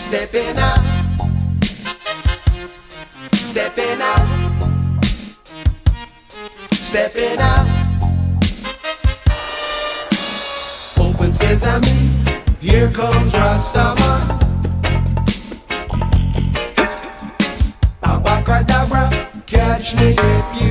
Stepping out, stepping out, stepping out. Open sesame, here comes Rastaman. Abacadabra, catch me if you